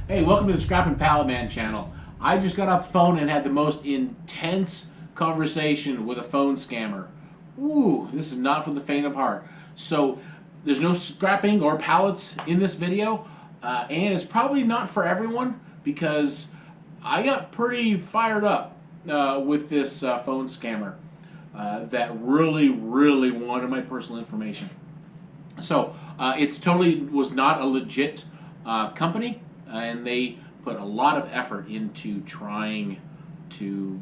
Hey, welcome to the Pallet Man channel. I just got off the phone and had the most intense conversation with a phone scammer. Ooh, this is not for the faint of heart. So there's no scrapping or pallets in this video, and it's probably not for everyone because I got pretty fired up with this phone scammer that really wanted my personal information. So it's totally was not a legit company. And they put a lot of effort into trying to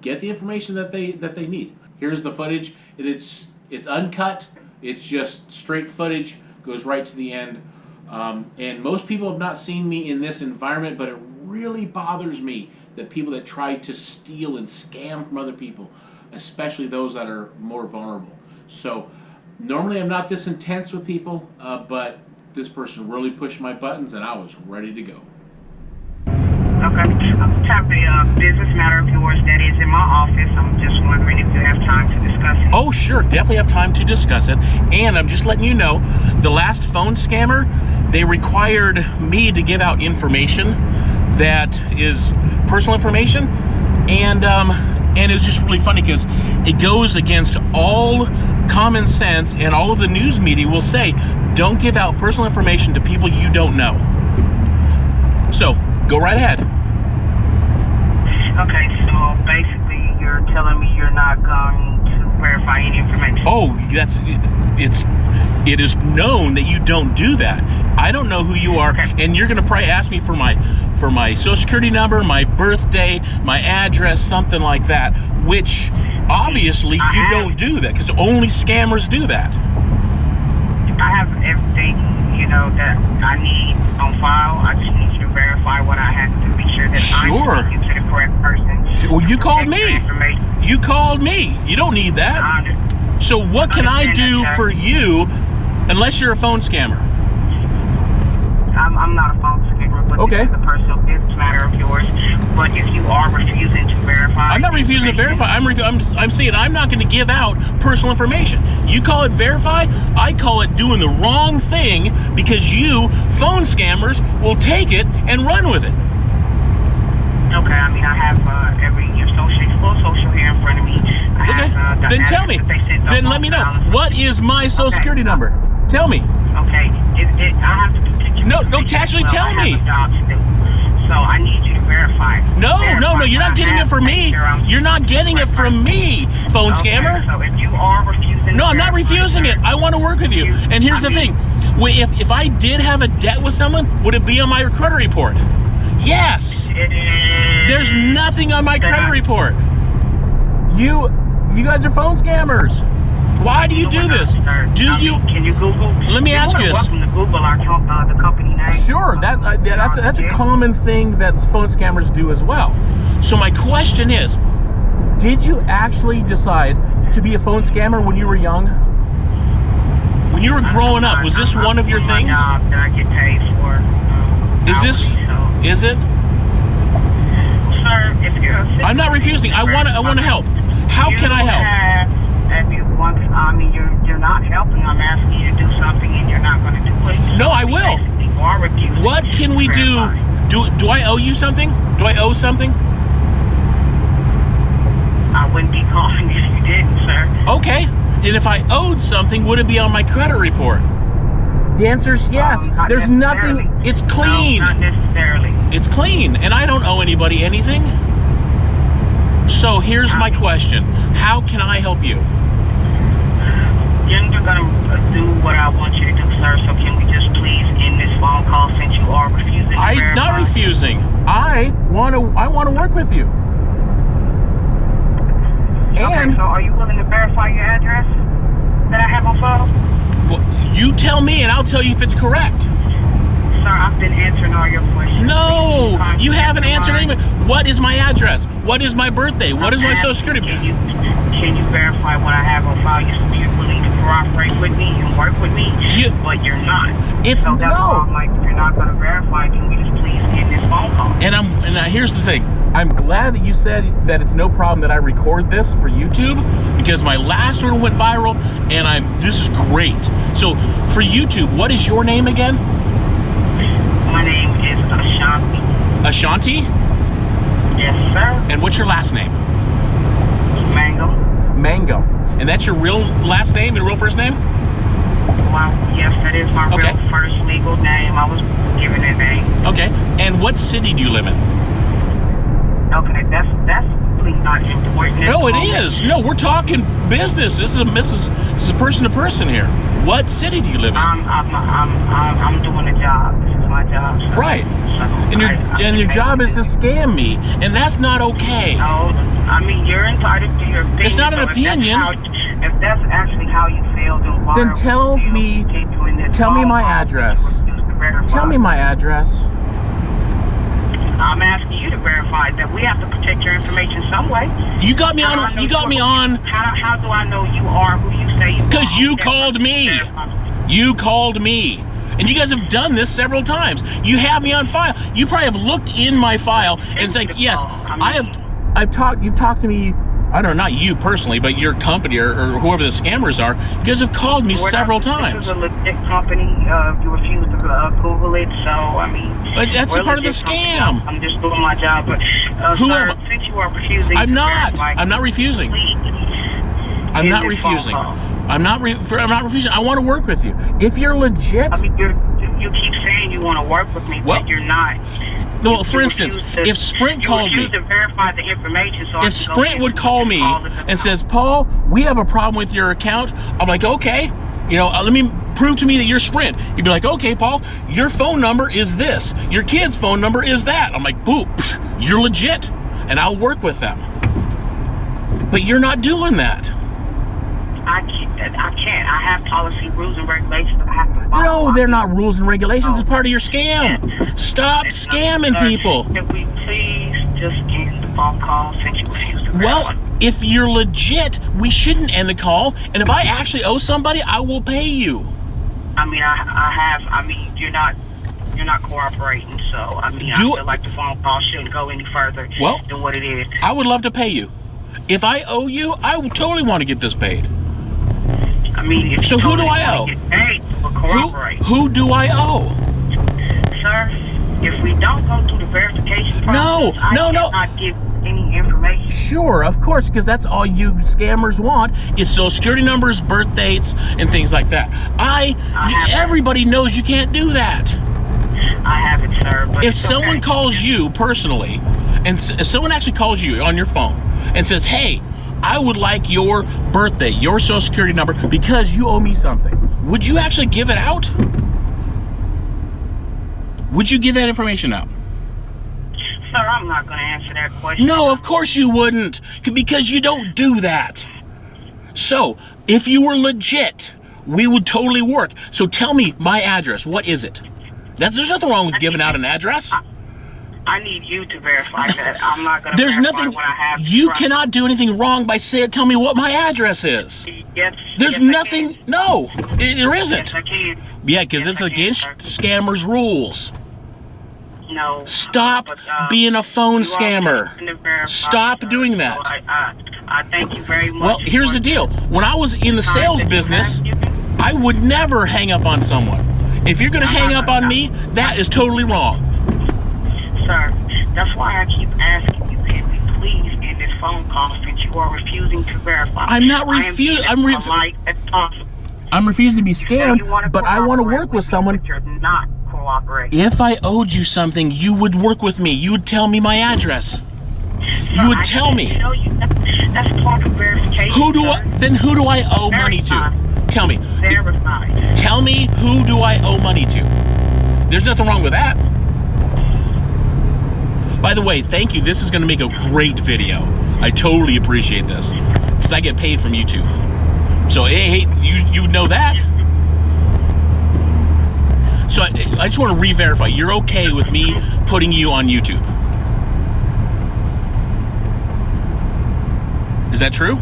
get the information that they need. Here's the footage. It's uncut. It's just straight footage. Goes right to the end. And most people have not seen me in this environment, but it really bothers me that people that try to steal and scam from other people, especially those that are more vulnerable. So normally I'm not this intense with people, but this person really pushed my buttons and I was ready to go. Okay. Have the business matter of yours that is in my office. I'm just wondering if you have time to discuss it. Oh, sure. Definitely have time to discuss it. And I'm just letting you know, the last phone scammer, they required me to give out information that is personal information. And it was just really funny because it goes against all common sense, and all of the news media will say, don't give out personal information to people you don't know. So, go right ahead. Okay, so basically you're telling me you're not going to verify any information. Oh, it is known that you don't do that. I don't know who you are, okay. And you're gonna probably ask me for my social security number, my birthday, my address, something like that, which obviously you don't do that, because only scammers do that. I have everything, that I need on file. I just need you to verify what I have to be sure that I'm speaking to the correct person. Well, you called me. You called me. You don't need that. So what can I do for you, unless you're a phone scammer? I'm not a phone scammer, but okay. This is a personal business matter of yours. But if you are refusing to verify... I'm not refusing to verify. I'm saying I'm not going to give out personal information. You call it verify, I call it doing the wrong thing, because you, phone scammers, will take it and run with it. Okay, I mean, I have full social here in front of me. Then tell me. Then let me know. What is my social security number? Tell me. Okay, I have to get you. No, actually tell me. So I need you to verify. No, you're not getting it from me. You're not getting it from me, phone scammer. So if you are refusing... No, I'm not refusing it. I want to work with you. And here's the thing. If I did have a debt with someone, would it be on my credit report? Yes. There's nothing on my credit report. You guys are phone scammers. Why do you do this? Can you Google? Let me ask you this. Welcome to Google the company name. Sure, that's a common thing that phone scammers do as well. So my question is, did you actually decide to be a phone scammer when you were young? When you were growing up, was this one of your things? Job that I get paid for. Is it? Sir, if you're... I'm not refusing. I want to help. How can I help? You're not helping. I'm asking you to do something and you're not going to do it. No, I will. What can we do? Do I owe you something? Do I owe something? I wouldn't be calling if you didn't, sir. Okay. And if I owed something, would it be on my credit report? The answer is yes. There's nothing. It's clean. No, not necessarily. It's clean, and I don't owe anybody anything. So here's my question. How can I help you? You're going to do what I want you to do, sir. So can we just please end this phone call since you are refusing to verify? I'm not refusing. I want to work with you. Okay, so are you willing to verify your address that I have on file? Well, you tell me and I'll tell you if it's correct. Sir, I've been answering all your questions. No, you haven't answered anything. What is my address? What is my birthday? What is my social security? Can you verify what I have on file? You're willing to cooperate with me and work with me, but you're not. It's so that's why I'm like, if you're not going to verify, can we just please end this phone call? And here's the thing. I'm glad that you said that it's no problem that I record this for YouTube, because my last one went viral, and this is great. So for YouTube, what is your name again? My name is Ashanti? Yes, sir. And what's your last name? Mango. Mango. And that's your real last name and real first name? Well, yes, that is my Okay. real first legal name. I was given that name. Okay. And what city do you live in? Okay, that's please not important. No, it is. No, we're talking business. This is person to person here. What city do you live in? I'm doing a job. This is my job. So, Right. So And your job is to scam me, and that's not okay. No, I mean you're entitled to your opinion. It's not an so opinion. If that's actually how you feel, then why Then are we tell still me- continuing this tell me phone my call address. that you refuse to verify? Tell me my address. I'm asking you to verify that we have to protect your information some way. You got me How do I on. know You got me on. How do I know you are who you say you are? Because you Okay, called me. verify. You called me. And you guys have done this several times. You have me on file. You probably have looked in my file and said, yes, you've talked to me, I don't know, not you personally, but your company or whoever the scammers are. You guys have called me several times. This is a legit company. You refuse to Google it, so I mean. But that's a part of the scam. I'm just doing my job, but Who sir, am I? since you are refusing, I'm to not. verify, I'm not refusing. please I'm end not this phone refusing. call. I'm not refusing. I want to work with you. If you're legit. I mean, you keep saying you want to work with me, Well, but you're not. No, You for instance, refuse to- if Sprint called you me. refuse to verify the information, so I If can go Sprint in would call me and says, Paul, we have a problem with your account, I'm like, okay, let me prove to me that you're Sprint. You'd be like, okay, Paul, your phone number is this. Your kid's phone number is that. I'm like, boop, you're legit, and I'll work with them. But you're not doing that. I can't. I have policy, rules, and regulations that I have to follow. No, they're not rules and regulations. It's part of your scam. Stop scamming people. Can we please just end the phone call since you refuse to Well, verify? if you're legit, we shouldn't end the call. And if I actually owe somebody, I will pay you. I mean, I mean, you're not cooperating, so I mean, I feel like the phone call shouldn't go any further than what it is. I would love to pay you. If I owe you, I would totally want to get this paid. I mean, if So you who do totally I want to owe? get paid, we'll cooperate. Who do I owe? Sir, if we don't go through the verification process, I cannot give any information. Sure, of course, because that's all you scammers want is social security numbers, birth dates, and things like that. Everybody knows you can't do that. I have it, sir. But If someone calls you personally, and if someone actually calls you on your phone and says, hey, I would like your birthday, your social security number, because you owe me something, would you actually give it out? Would you give that information out? Sir, I'm not going to answer that question. No, of course you wouldn't, because you don't do that. So, if you were legit, we would totally work. So tell me my address. What is it? There's nothing wrong with giving out an address. I need you to verify that. I'm not going to There's verify nothing. what I have. You cannot do anything wrong by saying, tell me what my address is. Yes. There's nothing. No, there isn't. Yes, I can. Yeah, because it's against scammers' rules. No. Stop being a phone scammer. Stop doing that. So I thank you very much. Well, here's the deal. When I was in the sales business, I would never hang up on someone. If you're going to hang up on me, that is totally wrong. Sir, that's why I keep asking you, can we please end this phone call since you are refusing to verify? I'm not refusing. I'm refusing to be scammed, but I want to work with someone. But you're not cooperating. If I owed you something, you would work with me. You would tell me my address. You would tell me. That's part of verification. Then who do I owe money to? Tell me. Verify. Tell me, who do I owe money to? There's nothing wrong with that. By the way, thank you. This is going to make a great video. I totally appreciate this because I get paid from YouTube. So hey, you know that. So I just want to re-verify. You're okay with me putting you on YouTube? Is that true?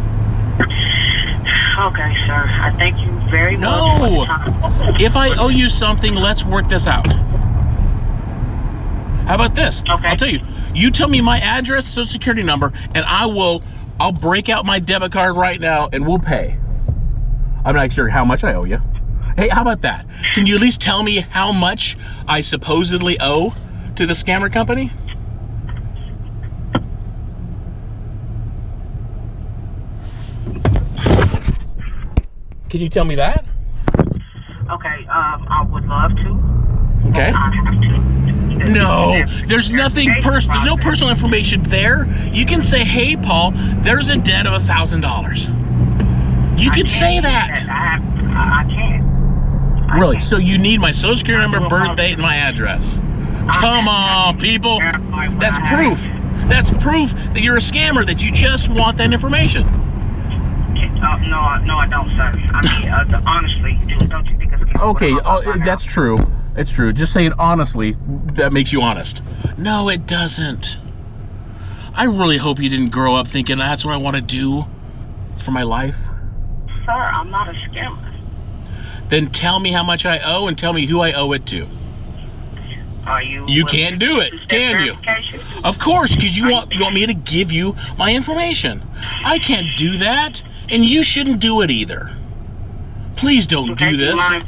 Okay, sir. I thank you very much. No. If I owe you something, let's work this out. How about this? Okay. I'll tell you. You tell me my address, social security number, and I'll break out my debit card right now and we'll pay. I'm not sure how much I owe you. Hey, how about that? Can you at least tell me how much I supposedly owe to the scammer company? Can you tell me that? Okay, I would love to. Okay. I have to. No, there's nothing personal. There's no personal information there. You can say, "Hey, Paul, there's a debt of $1,000." You can say that. I can't. Really? So you need my social security number, birth date, and my address. Come on, people. That's proof. That's proof that you're a scammer, that you just want that information. No, I don't, sir. I mean, honestly, don't you think it's Okay, that's true. It's true. Just say it honestly. That makes you honest. No, it doesn't. I really hope you didn't grow up thinking that's what I want to do for my life. Sir, I'm not a scammer. Then tell me how much I owe and tell me who I owe it to. Are you? You can't do it, can you? Of course, because you want me to give you my information. I can't do that, and you shouldn't do it either. Please don't do this. You mind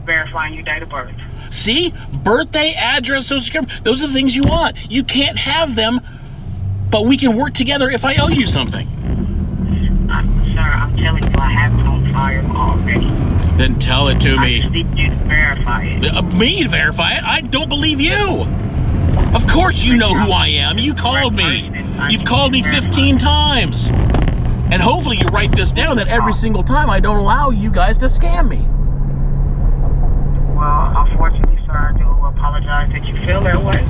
verifying your date of birth? See? Birthday, address, social security. Those are the things you want. You can't have them, but we can work together if I owe you something. Sir, I'm telling you, I have it on file already. Then tell it to me. I just need you to verify it. Me to verify it? I don't believe you. Of course you know who I am. You called me. You've called me 15 times. And hopefully you write this down that every single time I don't allow you guys to scam me. Well, unfortunately, sir, I do apologize that you feel that way.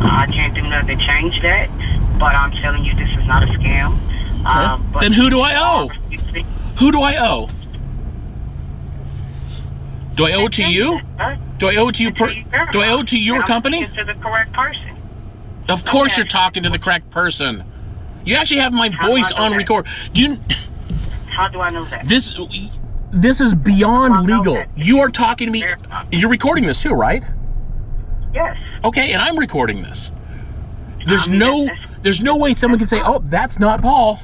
I can't do nothing to change that, but I'm telling you this is not a scam. Okay. Then who do I owe? Who do I owe? Do I owe it to you? Do I owe it to you? Do I owe it to your company? To the correct person. Of course you're talking to the correct person. You actually have my voice on record. Do you? How do I know that? This is beyond legal. You are talking to me. You're recording this too, right? Yes. Okay, and I'm recording this. There's no way someone can say, "Oh, that's not Paul."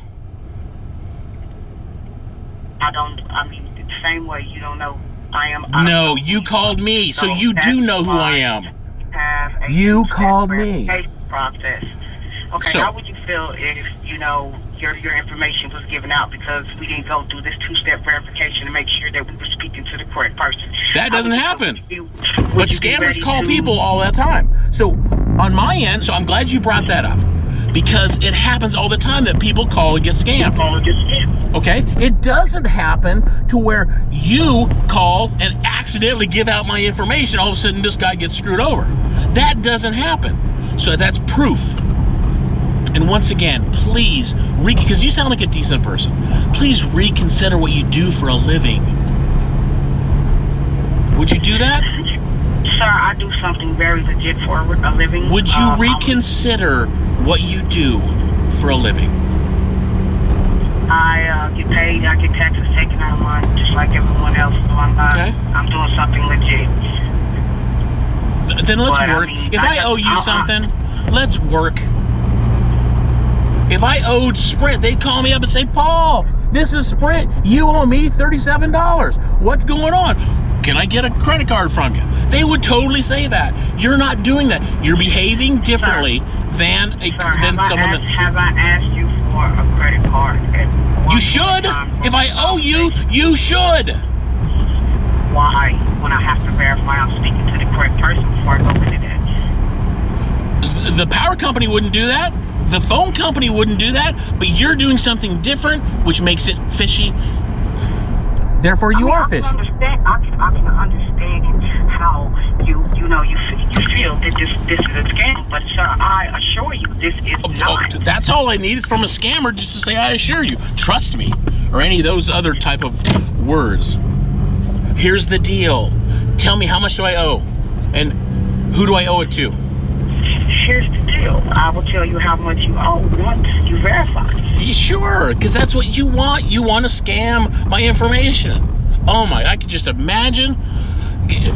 I mean, the same way you don't know I am. No, you called me, so you do know who I am. You called me. Process. Okay, So, how would you feel if, your information was given out because we didn't go through this two-step verification to make sure that we were speaking to the correct person? that doesn't happen. But Would you be scammers ready call to- people all the time. So on my end, so I'm glad you brought that up, because it happens all the time that people call and get scammed. Okay? It doesn't happen to where you call and accidentally give out my information, all of a sudden this guy gets screwed over. That doesn't happen. So that's proof. And once again, please, because you sound like a decent person, please reconsider what you do for a living. Would you do that? Sir, I do something very legit for a living. Would you reconsider what you do for a living? I get paid, I get taxes taken out of mine, just like everyone else. So I'm doing something legit. Then let's But, work. If I owe you something, let's work. If I owed Sprint, they'd call me up and say, "Paul, this is Sprint. You owe me $37. What's going on? Can I get a credit card from you?" They would totally say that. You're not doing that. You're behaving differently than someone that... Have I asked you for a credit card? You should. If I owe you, you should. Why? When I have to verify I'm speaking to the correct person before I go into that. The power company wouldn't do that. The phone company wouldn't do that. But you're doing something different, which makes it fishy. Therefore, you are fishy. I can understand how you feel that this is a scam, but sir, I assure you this is not. That's all I need from a scammer, just to say "I assure you," "trust me," or any of those other type of words. Here's the deal. Tell me, how much do I owe, and who do I owe it to? Here's the deal. I will tell you how much you owe once you verify. Yeah, sure, because that's what you want. You want to scam my information. Oh my, I could just imagine.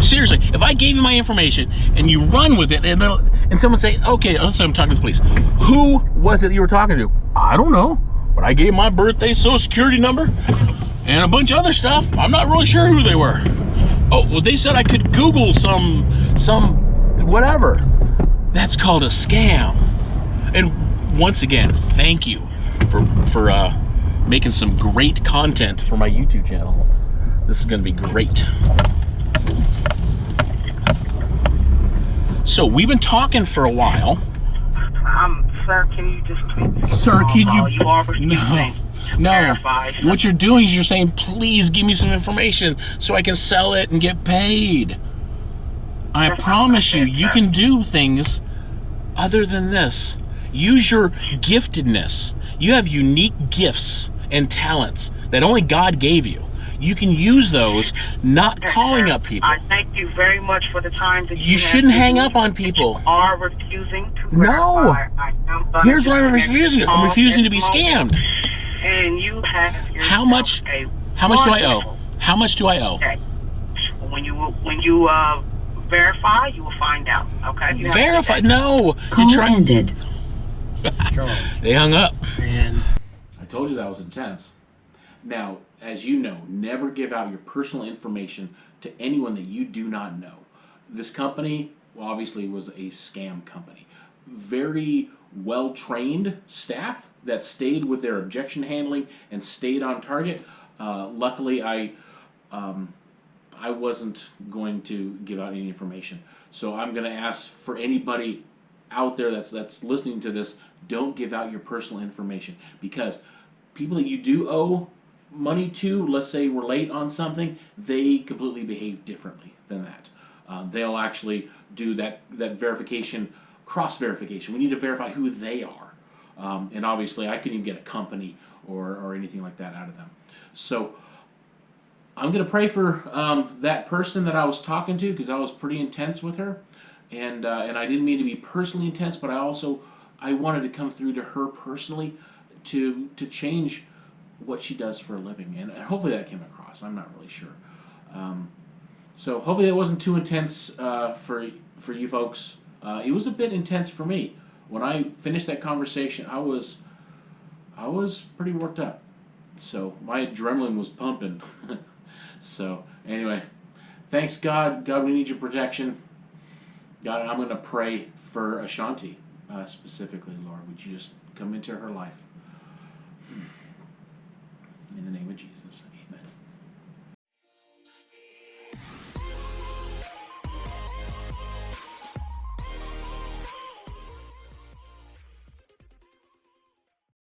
Seriously, if I gave you my information and you run with it, and someone say, "Okay, let's say I'm talking to the police. Who was it that you were talking to?" "I don't know, but I gave my birthday, social security number, and a bunch of other stuff. I'm not really sure who they were." "Oh, well, they said I could Google some whatever." That's called a scam. And once again, thank you for making some great content for my YouTube channel. This is going to be great. So we've been talking for a while. Sir, can you just please? Sir, can you? You are refusing to verify. What you're doing is you're saying, please give me some information so I can sell it and get paid. I promise you, you can do things other than this. Use your giftedness. You have unique gifts and talents that only God gave you. You can use those, not calling up people. I thank you very much for the time that you shouldn't hang up on people. You are refusing to no. verify. Here's why I'm refusing. I'm refusing to be scammed. And you have how much? How much do I owe? How much do I owe? Okay. When you verify, you will find out. Okay. Verify? No. Call ended. They hung up. Man. I told you that was intense. Now, as you know, never give out your personal information to anyone that you do not know. This company, well, obviously, was a scam company. Very well-trained staff that stayed with their objection handling and stayed on target. Luckily, I wasn't going to give out any information. So I'm going to ask for anybody out there that's listening to this, don't give out your personal information, because people that you do owe money to, let's say we're late on something, they completely behave differently than that. They'll actually do that verification, cross-verification. We need to verify who they are. And obviously I couldn't even get a company or anything like that out of them. So I'm going to pray for that person that I was talking to, because I was pretty intense with her. And I didn't mean to be personally intense, but I wanted to come through to her personally to change what she does for a living, and hopefully that came across. I'm not really sure. So hopefully that wasn't too intense for you folks. It was a bit intense for me. When I finished that conversation, I was pretty worked up. So my adrenaline was pumping. So anyway, thanks God. God, we need your protection. God, I'm going to pray for Ashanti specifically, Lord. Would you just come into her life?